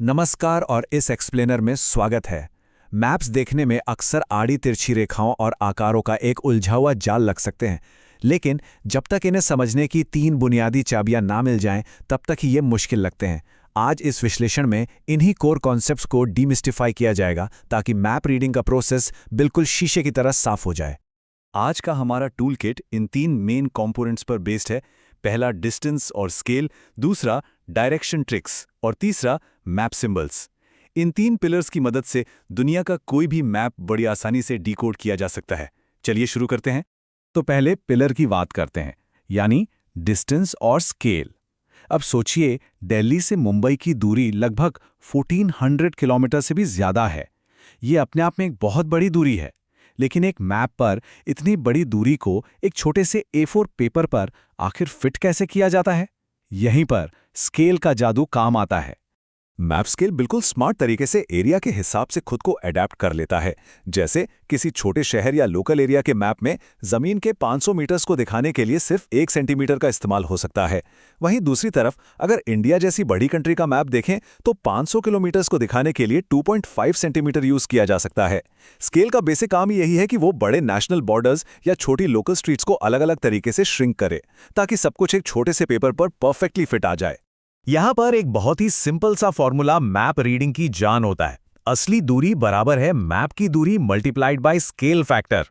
नमस्कार और इस एक्सप्लेनर में स्वागत है। मैप्स देखने में अक्सर आड़ी तिरछी रेखाओं और आकारों का एक उलझा हुआ जाल लग सकते हैं, लेकिन जब तक इन्हें समझने की 3 बुनियादी चाबियां ना मिल जाएं, तब तक ही ये मुश्किल लगते हैं। आज इस विश्लेषण में इन्हीं कोर कॉन्सेप्ट्स को डीमिस्टिफाई किया जाएगा ताकि मैप रीडिंग का प्रोसेस बिल्कुल शीशे की तरह साफ हो जाए। आज का हमारा टूल किट इन 3 मेन कंपोनेंट्स पर बेस्ड है। पहला डिस्टेंस और स्केल, दूसरा डायरेक्शन ट्रिक्स और तीसरा मैप सिंबल्स। इन 3 पिलर्स की मदद से दुनिया का कोई भी मैप बड़ी आसानी से डिकोड किया जा सकता है। चलिए शुरू करते हैं। तो पहले पिलर की बात करते हैं, यानी डिस्टेंस और स्केल। अब सोचिए, दिल्ली से मुंबई की दूरी लगभग 1400 किलोमीटर से भी ज्यादा है। ये अपने आप में एक बहुत बड़ी दूरी है, लेकिन एक मैप पर इतनी बड़ी दूरी को एक छोटे से A4 पेपर पर आखिर फिट कैसे किया जाता है? यहीं पर स्केल का जादू काम आता है। मैप स्केल बिल्कुल स्मार्ट तरीके से एरिया के हिसाब से खुद को अडेप्ट कर लेता है। जैसे किसी छोटे शहर या लोकल एरिया के मैप में जमीन के 500 मीटर्स को दिखाने के लिए सिर्फ 1 सेंटीमीटर का इस्तेमाल हो सकता है। वहीं दूसरी तरफ अगर इंडिया जैसी बड़ी कंट्री का मैप देखें तो 500 किलोमीटर्स को दिखाने के लिए 2.5 सेंटीमीटर यूज किया जा सकता है। स्केल का बेसिक काम यही है कि वो बड़े नेशनल बॉर्डर्स या छोटी लोकल स्ट्रीट्स को अलग अलग तरीके से श्रिंक करे, ताकि सब कुछ एक छोटे से पेपर पर परफेक्टली फिट आ जाए। यहां पर एक बहुत ही सिंपल सा फॉर्मूला मैप रीडिंग की जान होता है। असली दूरी बराबर है मैप की दूरी मल्टीप्लाइड बाय स्केल फैक्टर।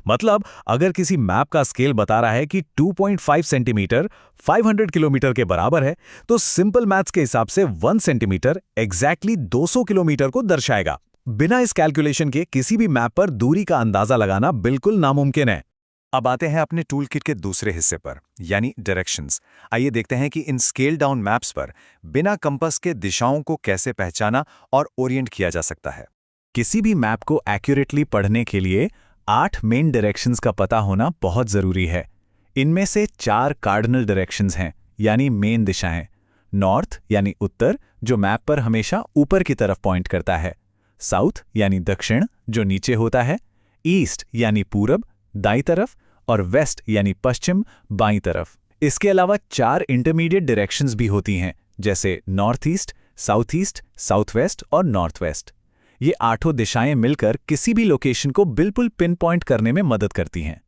मतलब अगर किसी मैप का स्केल बता रहा है कि 2.5 सेंटीमीटर 500 किलोमीटर के बराबर है, तो सिंपल मैथ्स के हिसाब से 1 सेंटीमीटर एग्जैक्टली 200 किलोमीटर को दर्शाएगा। बिना इस कैलकुलेशन के किसी भी मैप पर दूरी का अंदाजा लगाना बिल्कुल नामुमकिन है। अब आते हैं अपने टूल किट के दूसरे हिस्से पर, यानी डायरेक्शंस। आइए देखते हैं कि इन स्केल डाउन मैप्स पर बिना कंपास के दिशाओं को कैसे पहचाना और ओरिएंट किया जा सकता है। किसी भी मैप को एक्यूरेटली पढ़ने के लिए 8 मेन डायरेक्शंस का पता होना बहुत जरूरी है। इनमें से 4 कार्डिनल डायरेक्शंस हैं, यानी मेन दिशाएं। नॉर्थ यानी उत्तर, जो मैप पर हमेशा ऊपर की तरफ पॉइंट करता है। साउथ यानी दक्षिण, जो नीचे होता है। ईस्ट यानी पूरब, दाईं तरफ, और वेस्ट यानी पश्चिम, बाईं तरफ। इसके अलावा 4 इंटरमीडिएट डायरेक्शंस भी होती हैं, जैसे नॉर्थ ईस्ट, साउथ वेस्ट और नॉर्थ वेस्ट। ये 8 दिशाएं मिलकर किसी भी लोकेशन को बिल्कुल पिन पॉइंट करने में मदद करती हैं।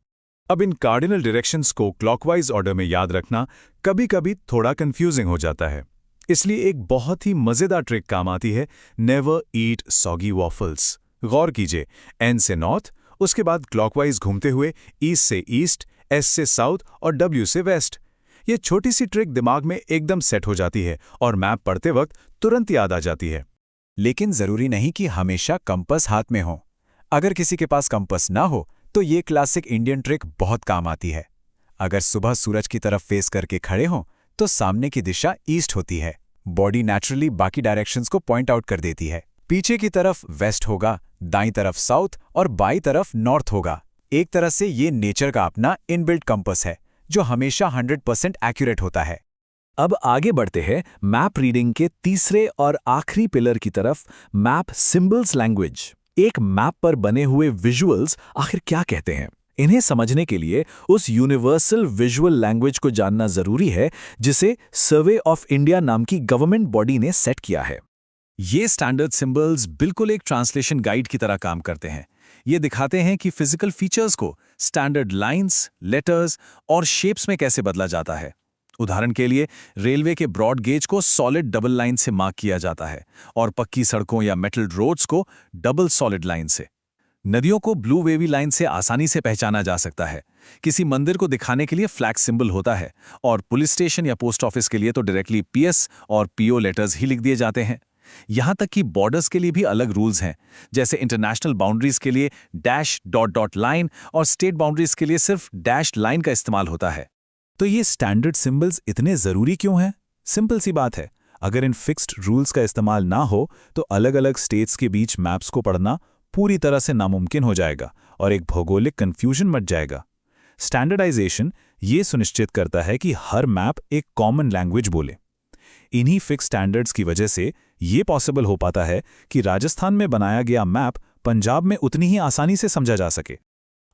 अब इन कार्डिनल डायरेक्शंस को क्लॉकवाइज ऑर्डर में याद रखना कभी कभी थोड़ा कंफ्यूजिंग हो जाता है। इसलिए एक बहुत ही मजेदार ट्रिक काम आती है, नेवर ईट सॉगी वॉफल्स। गौर कीजिए, एन से नॉर्थ, उसके बाद क्लॉकवाइज घूमते हुए ईस्ट से ईस्ट, एस से साउथ और डब्ल्यू से वेस्ट। ये छोटी सी ट्रिक दिमाग में एकदम सेट हो जाती है और मैप पढ़ते वक्त तुरंत याद आ जाती है। लेकिन जरूरी नहीं कि हमेशा कंपास हाथ में हो। अगर किसी के पास कंपास ना हो तो ये क्लासिक इंडियन ट्रिक बहुत काम आती है। अगर सुबह सूरज की तरफ फेस करके खड़े हों तो सामने की दिशा ईस्ट होती है। बॉडी नेचुरली बाकी डायरेक्शंस को पॉइंट आउट कर देती है। पीछे की तरफ वेस्ट होगा, दाईं तरफ साउथ और बाईं तरफ नॉर्थ होगा। एक तरह से ये नेचर का अपना इनबिल्ट कंपास है, जो हमेशा 100% एक्यूरेट होता है। अब आगे बढ़ते हैं मैप रीडिंग के तीसरे और आखिरी पिलर की तरफ, मैप सिंबल्स लैंग्वेज। एक मैप पर बने हुए विजुअल्स आखिर क्या कहते हैं? इन्हें समझने के लिए उस यूनिवर्सल विजुअल लैंग्वेज को जानना जरूरी है जिसे सर्वे ऑफ इंडिया नाम की गवर्नमेंट बॉडी ने सेट किया है। ये स्टैंडर्ड सिंबल्स बिल्कुल एक ट्रांसलेशन गाइड की तरह काम करते हैं। ये दिखाते हैं कि फिजिकल फीचर्स को स्टैंडर्ड लाइंस, लेटर्स और शेप्स में कैसे बदला जाता है। उदाहरण के लिए, रेलवे के ब्रॉड गेज को सॉलिड डबल लाइन से मार्क किया जाता है और पक्की सड़कों या मेटल रोड्स को डबल सॉलिड लाइन से। नदियों को ब्लू वेवी लाइन से आसानी से पहचाना जा सकता है। किसी मंदिर को दिखाने के लिए फ्लैग सिंबल होता है और पुलिस स्टेशन या पोस्ट ऑफिस के लिए तो डायरेक्टली PS और PO लेटर्स ही लिख दिए जाते हैं। यहां तक कि बॉर्डर्स के लिए भी अलग रूल्स हैं, जैसे इंटरनेशनल बाउंड्रीज के लिए डैश डॉट डॉट लाइन और स्टेट बाउंड्रीज के लिए सिर्फ डैश लाइन का इस्तेमाल होता है। तो ये स्टैंडर्ड सिंबल्स इतने जरूरी क्यों हैं? सिंपल सी बात है, अगर इन फिक्स्ड रूल्स का इस्तेमाल ना हो तो अलग अलग स्टेट्स के बीच मैप्स को पढ़ना पूरी तरह से नामुमकिन हो जाएगा और एक भौगोलिक कंफ्यूजन मच जाएगा। स्टैंडर्डाइजेशन ये सुनिश्चित करता है कि हर मैप एक कॉमन लैंग्वेज बोले। इन्हीं फिक्स स्टैंडर्ड्स की वजह से ये पॉसिबल हो पाता है कि राजस्थान में बनाया गया मैप पंजाब में उतनी ही आसानी से समझा जा सके।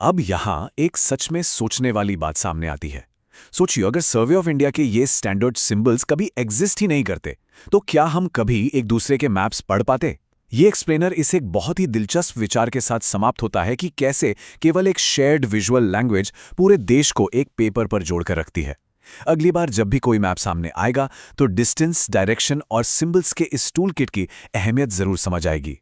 अब यहां एक सच में सोचने वाली बात सामने आती है। सोचिए, अगर सर्वे ऑफ इंडिया के ये स्टैंडर्ड सिंबल्स कभी एग्जिस्ट ही नहीं करते, तो क्या हम कभी एक दूसरे के मैप्स पढ़ पाते? ये एक्सप्लेनर इस एक बहुत ही दिलचस्प विचार के साथ समाप्त होता है कि कैसे केवल एक शेयर्ड विजुअल लैंग्वेज पूरे देश को एक पेपर पर जोड़कर रखती है। अगली बार जब भी कोई मैप सामने आएगा, तो डिस्टेंस, डायरेक्शन और सिंबल्स के इस टूल किट की अहमियत जरूर समझ आएगी।